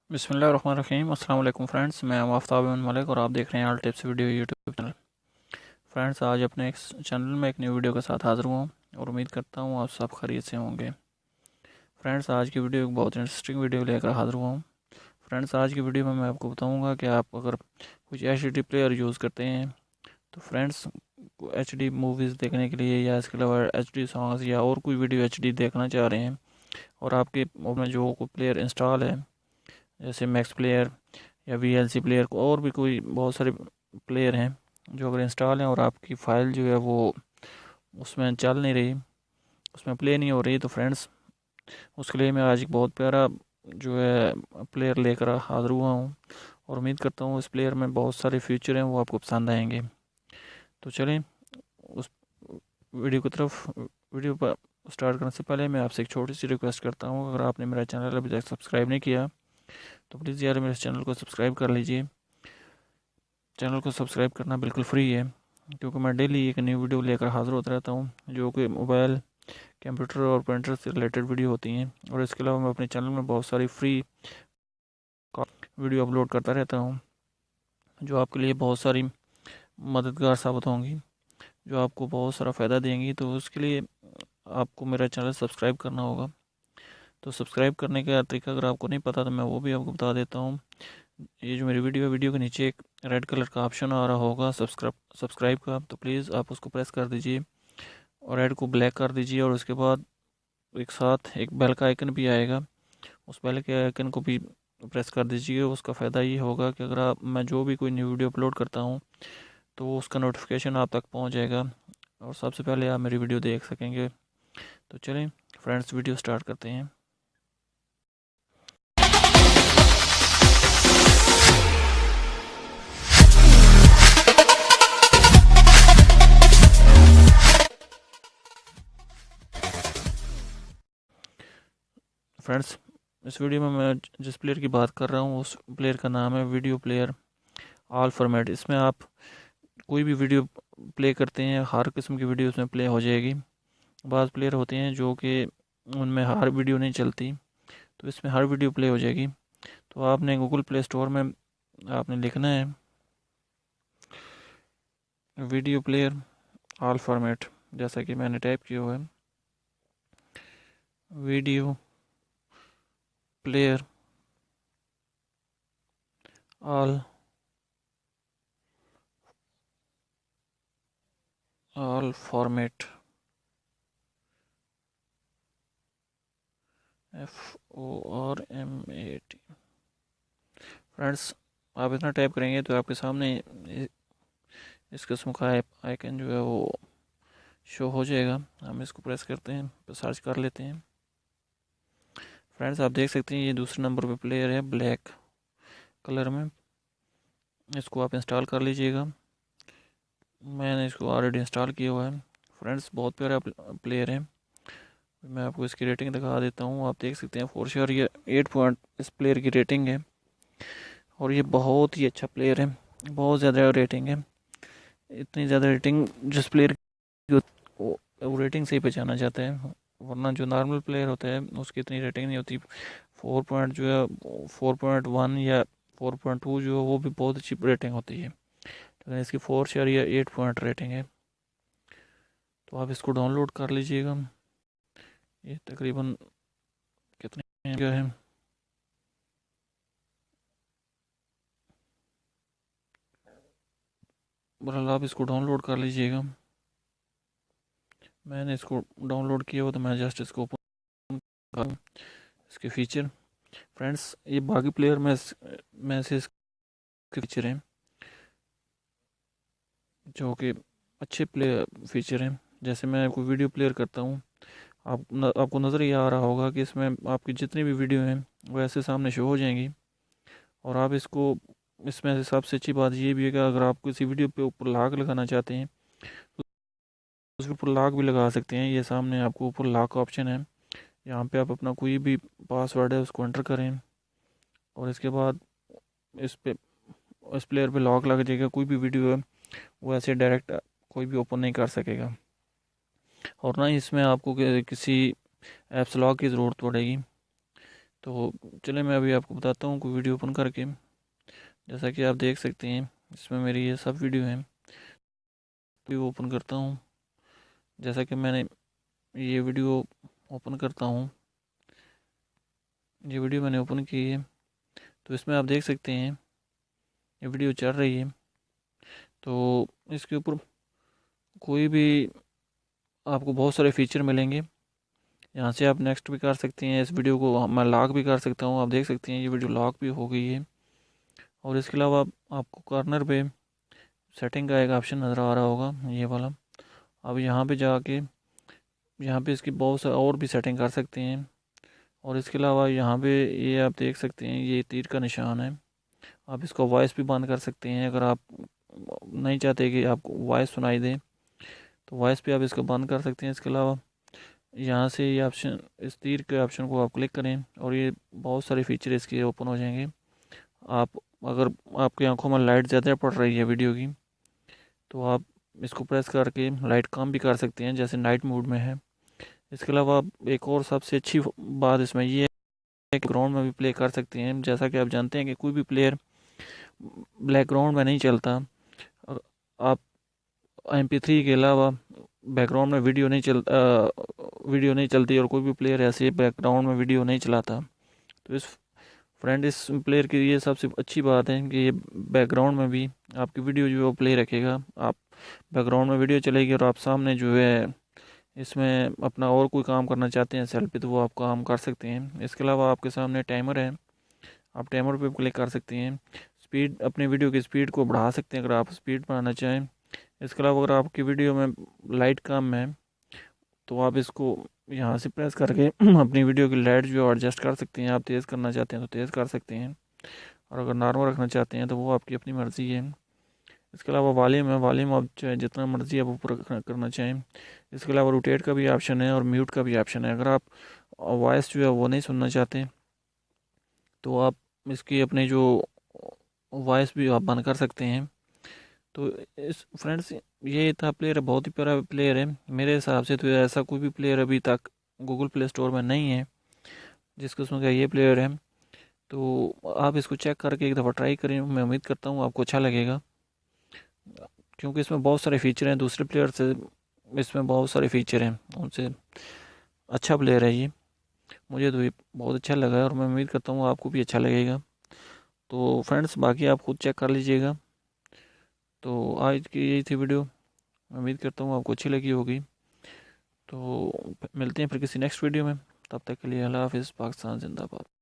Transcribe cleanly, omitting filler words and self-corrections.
बिस्मिल्लाहिर्रहमानिर्रहीम। अस्सलाम वालेकुम फ्रेंड्स, मैं आफ्ताब बिन मलिक और आप देख रहे हैं all tips video YouTube channel. Friends, आज अपने एक चैनल में एक न्यू वीडियो के साथ हाज़िर हुआ हूँ और उम्मीद करता हूँ आप सब खैरियत से होंगे। फ्रेंड्स, आज की वीडियो एक बहुत इंटरेस्टिंग वीडियो लेकर हाज़िर हुआ हूँ। फ्रेंड्स, आज की वीडियो में मैं आपको बताऊँगा कि आप अगर कुछ HD प्लेयर यूज़ करते हैं तो फ्रेंड्स HD मूवीज़ देखने के लिए या इसके अलावा HD सॉन्ग्स या और कोई वीडियो HD देखना चाह रहे हैं और आपके मोबाइल में जो कोई प्लेयर इंस्टॉल है जैसे मैक्स प्लेयर या VLC प्लेयर को और भी कोई बहुत सारे प्लेयर हैं जो अगर इंस्टॉल हैं और आपकी फ़ाइल जो है वो उसमें चल नहीं रही, उसमें प्ले नहीं हो रही, तो फ्रेंड्स उसके लिए मैं आज एक बहुत प्यारा जो है प्लेयर लेकर हाज़िर हुआ हूँ और उम्मीद करता हूँ इस प्लेयर में बहुत सारे फीचर हैं वो आपको पसंद आएंगे। तो चलें उस वीडियो पर स्टार्ट करने से पहले मैं आपसे एक छोटी सी रिक्वेस्ट करता हूँ, अगर आपने मेरा चैनल अभी तक सब्सक्राइब नहीं किया तो प्लीज़ यार मेरे चैनल को सब्सक्राइब कर लीजिए। चैनल को सब्सक्राइब करना बिल्कुल फ्री है क्योंकि मैं डेली एक न्यू वीडियो लेकर हाज़िर होता रहता हूँ जो कि मोबाइल, कंप्यूटर और प्रिंटर से रिलेटेड वीडियो होती हैं। और इसके अलावा मैं अपने चैनल में बहुत सारी फ्री वीडियो अपलोड करता रहता हूँ जो आपके लिए बहुत सारी मददगार साबित होंगी, जो आपको बहुत सारा फ़ायदा देंगी। तो उसके लिए आपको मेरा चैनल सब्सक्राइब करना होगा। तो सब्सक्राइब करने का तरीका अगर आपको नहीं पता तो मैं वो भी आपको बता देता हूँ। ये जो मेरी वीडियो के नीचे एक रेड कलर का ऑप्शन आ रहा होगा सब्सक्राइब का, तो प्लीज़ आप उसको प्रेस कर दीजिए और रेड को ब्लैक कर दीजिए। और उसके बाद एक साथ एक बेल का आइकन भी आएगा, उस बेल के आइकन को भी प्रेस कर दीजिए। उसका फ़ायदा ये होगा कि अगर मैं जो भी कोई न्यू वीडियो अपलोड करता हूँ तो उसका नोटिफिकेशन आप तक पहुँच जाएगा और सबसे पहले आप मेरी वीडियो देख सकेंगे। तो चलें फ्रेंड्स, वीडियो स्टार्ट करते हैं। फ्रेंड्स, इस वीडियो में मैं जिस प्लेयर की बात कर रहा हूँ उस प्लेयर का नाम है वीडियो प्लेयर ऑल फॉर्मेट। इसमें आप कोई भी वीडियो प्ले करते हैं, हर किस्म की वीडियो उसमें प्ले हो जाएगी। बाज़ प्लेयर होते हैं जो कि उनमें हर वीडियो नहीं चलती, तो इसमें हर वीडियो प्ले हो जाएगी। तो आपने गूगल प्ले स्टोर में आपने लिखना है वीडियो प्लेयर ऑल फॉर्मेट, जैसा कि मैंने टाइप किया हुआ है video player all format FORMAT। Friends, आप इतना टाइप करेंगे तो आपके सामने इस किस्म का आइकन जो है वो शो हो जाएगा। हम इसको प्रेस करते हैं, तो सर्च कर लेते हैं। फ्रेंड्स, आप देख सकते हैं ये दूसरे नंबर पे प्लेयर है ब्लैक कलर में, इसको आप इंस्टॉल कर लीजिएगा। मैंने इसको ऑलरेडी इंस्टॉल किया हुआ है। फ्रेंड्स, बहुत प्यारा प्लेयर है। मैं आपको इसकी रेटिंग दिखा देता हूँ। आप देख सकते हैं 4 स्टार, ये 8 पॉइंट इस प्लेयर की रेटिंग है और ये बहुत ही अच्छा प्लेयर है, बहुत ज़्यादा रेटिंग है। इतनी ज़्यादा रेटिंग जिस प्लेयर की वो रेटिंग से ही पहचाना जाता है, वरना जो नॉर्मल प्लेयर होता है उसकी इतनी रेटिंग नहीं होती। 4 पॉइंट जो है 4.1 या 4.2 जो है वो भी बहुत अच्छी रेटिंग होती है, लेकिन इसकी 4 स्टार या 8 पॉइंट रेटिंग है। तो आप इसको डाउनलोड कर लीजिएगा। ये तकरीबन कितने का है, बहरहाल आप इसको डाउनलोड कर लीजिएगा। मैंने इसको डाउनलोड किया हुआ तो मैं जस्ट इसको ओपन कर इसके फीचर। फ्रेंड्स, ये बाकी प्लेयर में से इसके फीचर हैं जो कि अच्छे फीचर हैं। जैसे मैं कोई वीडियो प्लेयर करता हूँ, आपको नज़र ही आ रहा होगा कि इसमें आपकी जितनी भी वीडियो हैं वो ऐसे सामने शो हो जाएंगी। और आप इसको, इसमें से सबसे अच्छी बात ये भी है कि अगर आप किसी वीडियो पे ऊपर लाग लगाना चाहते हैं तो उस ऊपर लाग भी लगा सकते हैं। ये सामने आपको ऊपर लाग का ऑप्शन है, यहाँ पे आप अपना कोई भी पासवर्ड है उसको एंटर करें और इसके बाद इस पे इस प्लेयर पे लॉक लग जाएगा। कोई भी वीडियो है वो ऐसे डायरेक्ट कोई भी ओपन नहीं कर सकेगा और ना ही इसमें आपको किसी ऐप्स लॉक की ज़रूरत पड़ेगी। तो चलिए मैं अभी आपको बताता हूँ कोई वीडियो ओपन करके। जैसा कि आप देख सकते हैं इसमें मेरी ये सब वीडियो हैं, भी ओपन करता हूँ। जैसा कि मैंने ये वीडियो ओपन करता हूँ, ये वीडियो मैंने ओपन की है, तो इसमें आप देख सकते हैं ये वीडियो चल रही है। तो इसके ऊपर कोई भी आपको बहुत सारे फीचर मिलेंगे। यहाँ से आप नेक्स्ट भी कर सकते हैं, इस वीडियो को मैं लॉक भी कर सकता हूँ। आप देख सकते हैं ये वीडियो लॉक भी हो गई है। और इसके अलावा आपको कॉर्नर पे सेटिंग का एक ऑप्शन नज़र आ रहा होगा, ये वाला। अब यहाँ पे जाके यहाँ पे इसकी बहुत सारी और भी सेटिंग कर सकते हैं। और इसके अलावा यहाँ पे ये आप देख सकते हैं ये तीर का निशान है, आप इसको वॉइस भी बंद कर सकते हैं। अगर आप नहीं चाहते कि आपको वॉइस सुनाई दे तो वॉइस भी आप इसको बंद कर सकते हैं। इसके अलावा यहाँ से ये ऑप्शन, इस तीर के ऑप्शन को आप क्लिक करें और ये बहुत सारे फीचर इसके ओपन हो जाएंगे। आप अगर आपकी आंखों में लाइट ज़्यादा पड़ रही है वीडियो की, तो आप इसको प्रेस करके लाइट कम भी कर सकते हैं, जैसे नाइट मोड में है। इसके अलावा एक और सबसे अच्छी बात इसमें ये है कि ग्राउंड में भी प्ले कर सकते हैं। जैसा कि आप जानते हैं कि कोई भी प्लेयर बैकग्राउंड में नहीं चलता। आप MP3 के अलावा बैकग्राउंड में वीडियो नहीं चलती, और कोई भी प्लेयर ऐसे बैकग्राउंड में वीडियो नहीं चलाता। तो इस प्लेयर की ये सबसे अच्छी बात है कि ये बैकग्राउंड में भी आपकी वीडियो जो है वो प्ले रखेगा। आप बैकग्राउंड में वीडियो चलेगी और आप सामने जो है इसमें अपना और कोई काम करना चाहते हैं सेल्फी, तो वो आप काम कर सकते हैं। इसके अलावा आपके सामने टाइमर है, आप टाइमर पे क्लिक कर सकते हैं। स्पीड, अपनी वीडियो की स्पीड को बढ़ा सकते हैं अगर आप स्पीड बढ़ाना चाहें। इसके अलावा अगर आपकी वीडियो में लाइट कम है तो आप इसको यहाँ से प्रेस करके अपनी वीडियो की लाइट जो एडजस्ट कर सकते हैं। आप तेज़ करना चाहते हैं तो तेज़ कर सकते हैं, और अगर नॉर्मल रखना चाहते हैं तो वो आपकी अपनी मर्ज़ी है। इसके अलावा वॉल्यूम है, वॉल्यूम आप चाहे जितना मर्ज़ी आप ऊपर करना चाहें। इसके अलावा रोटेट का भी ऑप्शन है और म्यूट का भी ऑप्शन है। अगर आप वॉइस जो है वो नहीं सुनना चाहते तो आप इसकी अपने जो वॉइस भी आप बंद कर सकते हैं। तो इस फ्रेंड्स ये था प्लेयर, बहुत ही प्यारा प्लेयर है मेरे हिसाब से। तो ऐसा कोई भी प्लेयर अभी तक गूगल प्ले स्टोर में नहीं है जिसको उसमें का ये प्लेयर है। तो आप इसको चेक करके एक दफ़ा ट्राई करें, मैं उम्मीद करता हूँ आपको अच्छा लगेगा, क्योंकि इसमें बहुत सारे फीचर हैं। दूसरे प्लेयर से इसमें बहुत सारे फीचर हैं, उनसे अच्छा प्लेयर है ये। मुझे तो ये बहुत अच्छा लगा है और मैं उम्मीद करता हूँ आपको भी अच्छा लगेगा। तो फ्रेंड्स बाकी आप खुद चेक कर लीजिएगा। तो आज की यही थी वीडियो, उम्मीद करता हूँ आपको अच्छी लगी होगी। तो मिलते हैं फिर किसी नेक्स्ट वीडियो में, तब तक के लिए अल्लाह हाफिज़। पाकिस्तान जिंदाबाद।